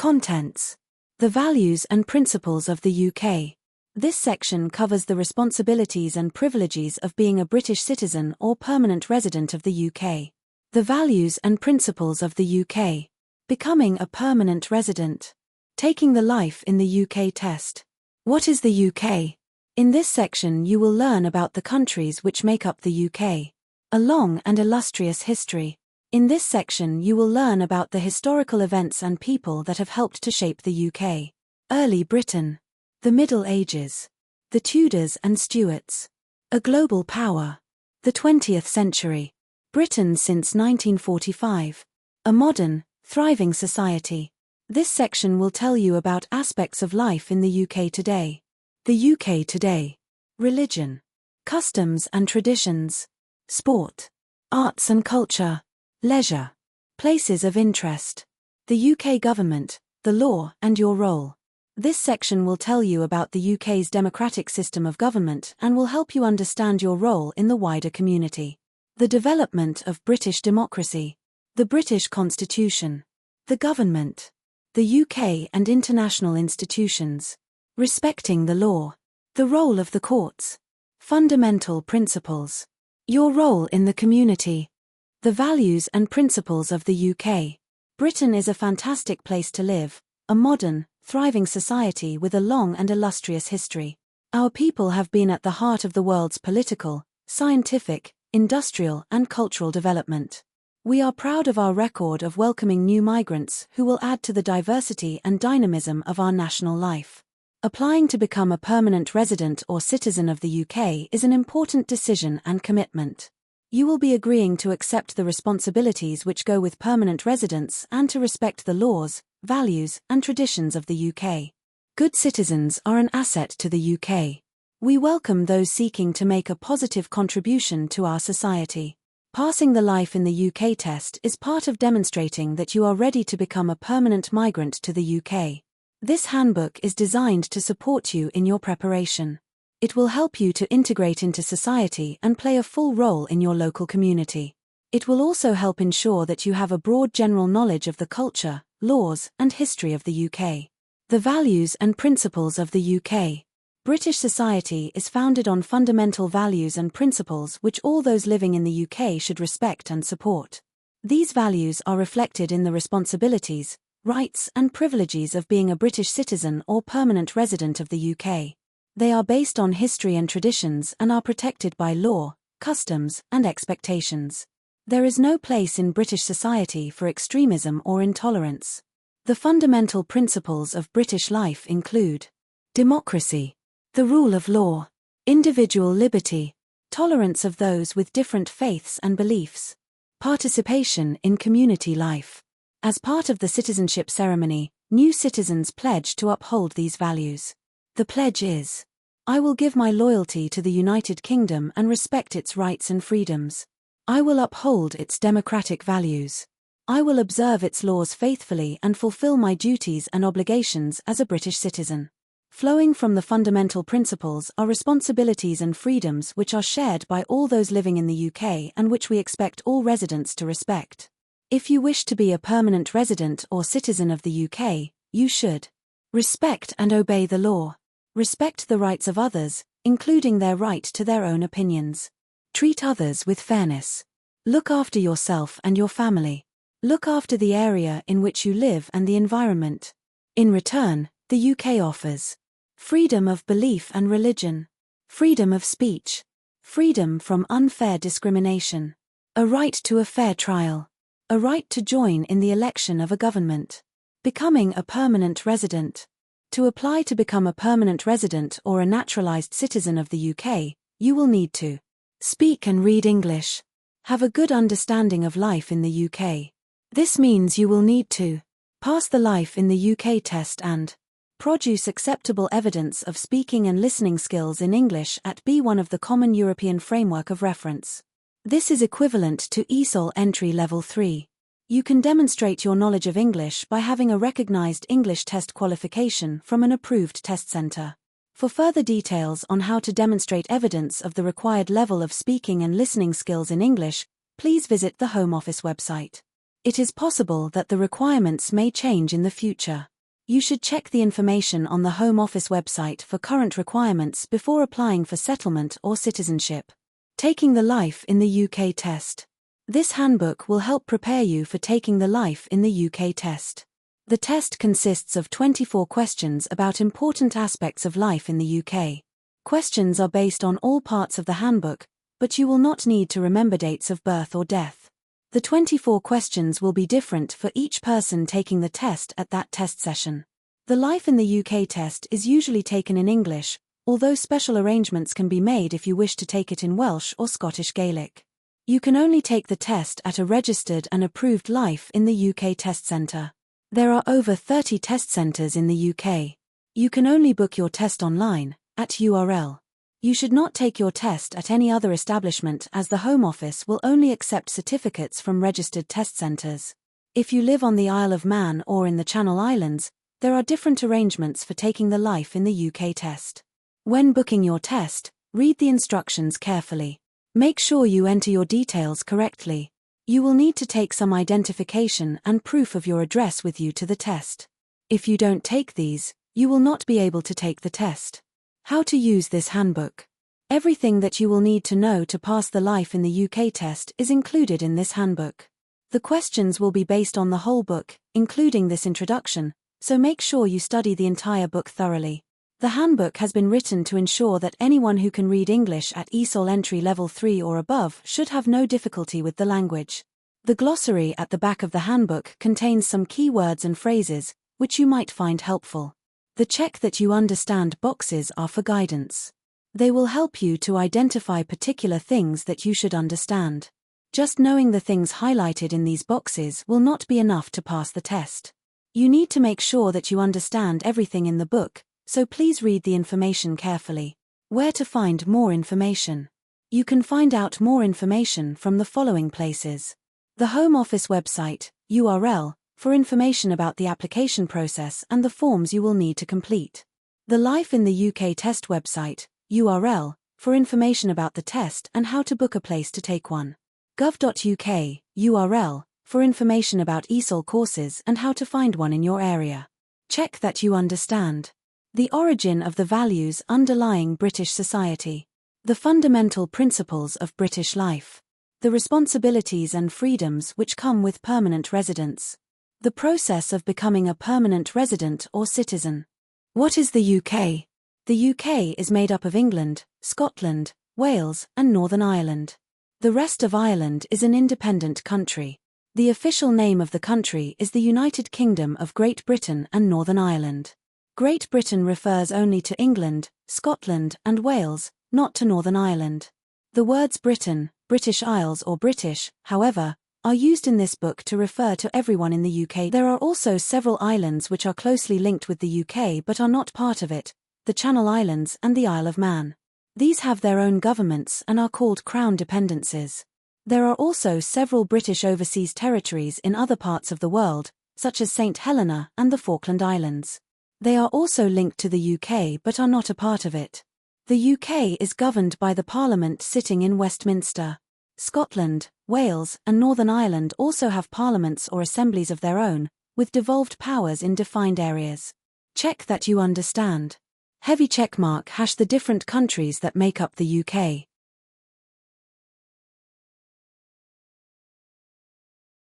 Contents. The values and principles of the UK. This section covers the responsibilities and privileges of being a British citizen or permanent resident of the UK. The values and principles of the UK. Becoming a permanent resident. Taking the Life in the UK test. What is the UK? In this section you will learn about the countries which make up the UK. A long and illustrious history. In this section you will learn about the historical events and people that have helped to shape the UK. Early Britain. The Middle Ages. The Tudors and Stuarts. A global power. The 20th century. Britain since 1945. A modern, thriving society. This section will tell you about aspects of life in the UK today. The UK today. Religion. Customs and traditions. Sport. Arts and culture. Leisure. Places of interest. The UK government, the law and your role. This section will tell you about the UK's democratic system of government and will help you understand your role in the wider community. The development of British democracy. The British Constitution. The government. The UK and international institutions. Respecting the law. The role of the courts. Fundamental principles. Your role in the community. The values and principles of the UK. Britain is a fantastic place to live, a modern, thriving society with a long and illustrious history. Our people have been at the heart of the world's political, scientific, industrial and cultural development. We are proud of our record of welcoming new migrants who will add to the diversity and dynamism of our national life. Applying to become a permanent resident or citizen of the UK is an important decision and commitment. You will be agreeing to accept the responsibilities which go with permanent residence and to respect the laws, values, and traditions of the UK. Good citizens are an asset to the UK. We welcome those seeking to make a positive contribution to our society. Passing the Life in the UK test is part of demonstrating that you are ready to become a permanent migrant to the UK. This handbook is designed to support you in your preparation. It will help you to integrate into society and play a full role in your local community. It will also help ensure that you have a broad general knowledge of the culture, laws, and history of the UK. The values and principles of the UK. British society is founded on fundamental values and principles which all those living in the UK should respect and support. These values are reflected in the responsibilities, rights, and privileges of being a British citizen or permanent resident of the UK. They are based on history and traditions and are protected by law, customs, and expectations. There is no place in British society for extremism or intolerance. The fundamental principles of British life include democracy, the rule of law, individual liberty, tolerance of those with different faiths and beliefs, participation in community life. As part of the citizenship ceremony, new citizens pledge to uphold these values. The pledge is, I will give my loyalty to the United Kingdom and respect its rights and freedoms. I will uphold its democratic values. I will observe its laws faithfully and fulfill my duties and obligations as a British citizen. Flowing from the fundamental principles are responsibilities and freedoms which are shared by all those living in the UK and which we expect all residents to respect. If you wish to be a permanent resident or citizen of the UK, you should respect and obey the law. Respect the rights of others, including their right to their own opinions. Treat others with fairness. Look after yourself and your family. Look after the area in which you live and the environment. In return, the UK offers freedom of belief and religion, freedom of speech, freedom from unfair discrimination, a right to a fair trial, a right to join in the election of a government. Becoming a permanent resident. To apply to become a permanent resident or a naturalized citizen of the UK, you will need to speak and read English, have a good understanding of life in the UK. This means you will need to pass the Life in the UK test and produce acceptable evidence of speaking and listening skills in English at B1 of the Common European Framework of Reference. This is equivalent to ESOL Entry Level 3. You can demonstrate your knowledge of English by having a recognized English test qualification from an approved test center. For further details on how to demonstrate evidence of the required level of speaking and listening skills in English, please visit the Home Office website. It is possible that the requirements may change in the future. You should check the information on the Home Office website for current requirements before applying for settlement or citizenship. Taking the Life in the UK Test. This handbook will help prepare you for taking the Life in the UK Test. The test consists of 24 questions about important aspects of life in the UK. Questions are based on all parts of the handbook, but you will not need to remember dates of birth or death. The 24 questions will be different for each person taking the test at that test session. The Life in the UK Test is usually taken in English, although special arrangements can be made if you wish to take it in Welsh or Scottish Gaelic. You can only take the test at a registered and approved Life in the UK Test Centre. There are over 30 test centres in the UK. You can only book your test online, at URL. You should not take your test at any other establishment as the Home Office will only accept certificates from registered test centres. If you live on the Isle of Man or in the Channel Islands, there are different arrangements for taking the Life in the UK Test. When booking your test, read the instructions carefully. Make sure you enter your details correctly. You will need to take some identification and proof of your address with you to the test. If you don't take these, you will not be able to take the test. How to use this handbook. Everything that you will need to know to pass the Life in the UK Test is included in this handbook. The questions will be based on the whole book, including this introduction, so make sure you study the entire book thoroughly. The handbook has been written to ensure that anyone who can read English at ESOL entry level 3 or above should have no difficulty with the language. The glossary at the back of the handbook contains some key words and phrases, which you might find helpful. The check that you understand boxes are for guidance. They will help you to identify particular things that you should understand. Just knowing the things highlighted in these boxes will not be enough to pass the test. You need to make sure that you understand everything in the book, so please read the information carefully. Where to find more information? You can find out more information from the following places. The Home Office website, URL, for information about the application process and the forms you will need to complete. The Life in the UK Test website, URL, for information about the test and how to book a place to take one. Gov.uk, URL, for information about ESOL courses and how to find one in your area. Check that you understand. The origin of the values underlying British society. The fundamental principles of British life. The responsibilities and freedoms which come with permanent residence. The process of becoming a permanent resident or citizen. What is the UK? The UK is made up of England, Scotland, Wales, and Northern Ireland. The rest of Ireland is an independent country. The official name of the country is the United Kingdom of Great Britain and Northern Ireland. Great Britain refers only to England, Scotland, and Wales, not to Northern Ireland. The words Britain, British Isles or British, however, are used in this book to refer to everyone in the UK. There are also several islands which are closely linked with the UK but are not part of it, the Channel Islands and the Isle of Man. These have their own governments and are called Crown dependencies. There are also several British overseas territories in other parts of the world, such as St. Helena and the Falkland Islands. They are also linked to the UK but are not a part of it. The UK is governed by the Parliament sitting in Westminster. Scotland, Wales, and Northern Ireland also have parliaments or assemblies of their own, with devolved powers in defined areas. Check that you understand. Heavy checkmark # the different countries that make up the UK.